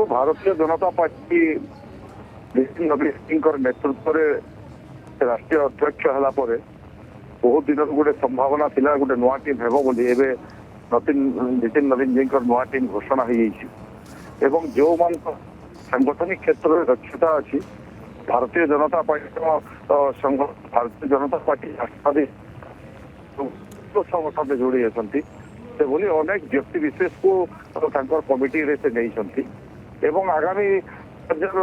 Bharatiya Janata party Nitin नवीन नेतृत्व में राष्ट्रीय अध्यक्ष है बहुत दिन गोटे संभावना थिला गोटे नुआ टीम हेबो बोली एबे नितिन नवीन जी नुआ टीम घोषणा हो एवं जो मान सांगठनिक क्षेत्र में दक्षता अच्छी भारतीय जनता पार्टी भारतीय जनता पार्टी राष्ट्रवादी संगठन में जोड़ी होती से बोली अनेक व्यक्ति विशेष को कमिटी रे से नहीं एवं आगामी केवल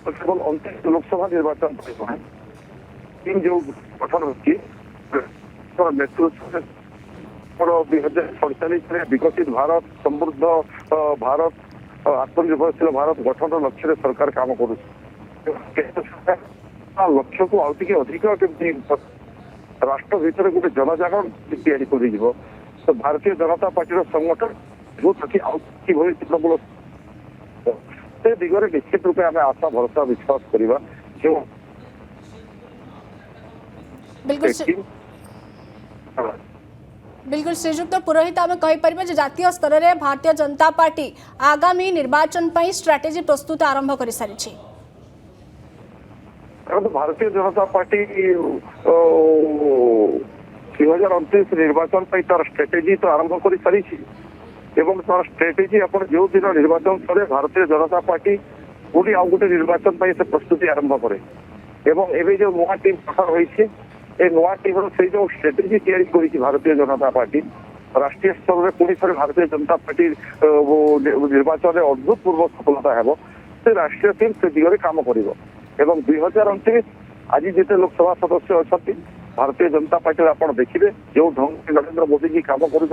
29 लोकसभा निर्वाचन टीम जो गठन होती नेतृत्व 2047 विकसित भारत समृद्ध भारत आत्मनिर्भरशील भारत गठन लक्ष्य सरकार काम कर लक्ष्य को आउ अधिक केमती राष्ट्र भितर गोटे जनजागरण या तो भारतीय जनता पार्टी संगठन जो आउ तृणमूल से दिगरे निश्चित रूपे आम आशा भरोसा विश्वास करवा जो बिल्कुल श्रीजुक्त पुरोहित आम कहीपर जातीय स्तर में भारतीय जनता पार्टी आगामी निर्वाचन पर स्ट्राटेजी प्रस्तुत आरंभ कर सारी भारतीय जनता पार्टी 2029 निर्वाचन तार स्ट्रेटेजी तो आरंभ कर सारी एवं तार स्ट्रेटेजी आप जो दिन निर्वाचन सरे भारतीय जनता पार्टी पुणी आउ गोटे निर्वाचन से प्रस्तुति आरंभ करे एवं एवं जो नुआ टीम गठन होती नुआ टीम से जो स्ट्रेटेजी तैयारी कर भारतीय जनता पार्टी राष्ट्रीय स्तर में पुणी थे भारतीय जनता पार्टी निर्वाचन में अभूतपूर्व सफलता है से राष्ट्रीय टीम से दिगरे काम कर 2029 आज जिते लोकसभा सदस्य अच्छा भारतीय जनता पार्टी आप देखिए जो ढंग नरेंद्र मोदी जी काम कर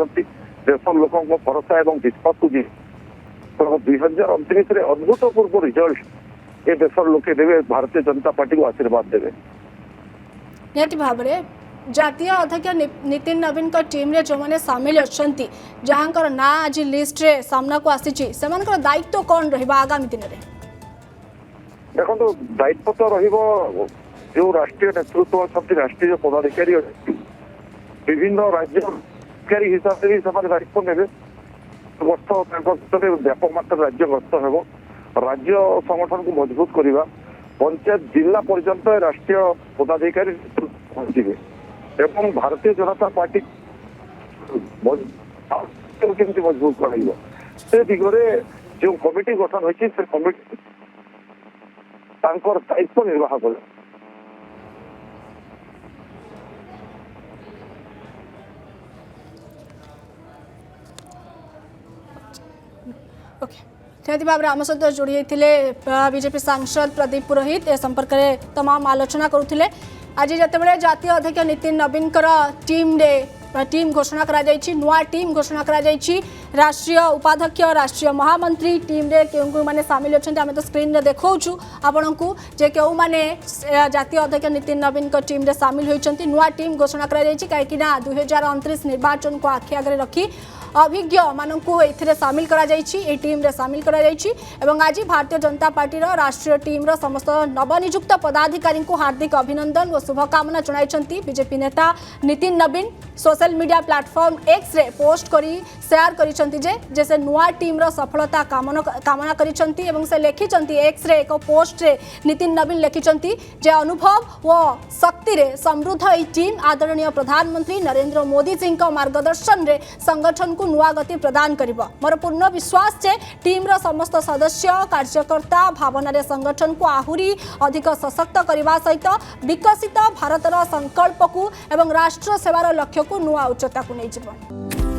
देश लोक भरोसा और विश्वास को 2029 अभूतपूर्व रिजल्ट ये देश लोके देवे भारतीय जनता पार्टी को आशीर्वाद देवे निहती भाव में जातीय अध्यक्ष नितिन नवीन टीम रे जो मैंने सामिल अच्छा जहाँ ना आज लिस्ट रे सामना को आसी दायित्व कौन रहा आगामी दिन में देखो दायित्व तो जो राष्ट्रीय नेतृत्व अच्छा राष्ट्रीय पदाधिकारी विभिन्न राज्य अधिकारी हिसाब से भी दायित्व ने गस्त व्यापक मात्रा राज्य गस्त हो राज्य संगठन को मजबूत करवा पंचायत जिला पर्यंत राष्ट्रीय पदाधिकारी पहुंचे एवं भारतीय जनता पार्टी केमती मजबूत कर दिगरे जो कमिटी गठन होती से कमिटी दायित्व निर्वाह कर निहती भाव में आम सहित जोड़ी बीजेपी सांसद प्रदीप पुरोहित ए संपर्क में तमाम आलोचना करुले आज जितेबाला जातीय अध्यक्ष नितिन नवीन टीम घोषणा नुआ टीम घोषणा राष्ट्रीय उपाध्यक्ष राष्ट्रीय महामंत्री टीम रे क्यों मैंने सामिल अच्छा आम तो स्क्रीन रे देखु आपण को जे क्यों मैंने जातीय अध्यक्ष नितिन नवीन टीम रे सामिल होती नुआ टीम घोषणा कहीं 2029 निर्वाचन को आखि आगे रखी अभिज्ञ मानक सामिल टीम रे सामिल एवं आज भारतीय जनता पार्टी राष्ट्रीय टीम समस्त नवनियुक्त पदाधिकारी को हार्दिक अभिनंदन और शुभकामना जणाई बीजेपी नेता नितिन नवीन सोशल मीडिया प्लेटफॉर्म एक्स रे पोस्ट करी शेयर करिसंती जे से नुआ टीम रो सफलता कामना करिसंती एवं से लिखिसंती एक्स रे एक पोस्ट रे नितिन नवीन लिखिसंती जे अनुभव व शक्ति रे समृद्ध ई टीम आदरणीय प्रधानमंत्री नरेंद्र मोदी जी का मार्गदर्शन रे संगठन को नुआ गति प्रदान करिबो मोर पूर्ण विश्वास जे टीम रो समस्त सदस्य कार्यकर्ता भावना रे संगठन को आहुरी अधिक सशक्त करबा सहित विकसित भारतर संकल्प को एवं राष्ट्र सेवार लक्ष्य को नुआ उच्चता को नहीं जीवन।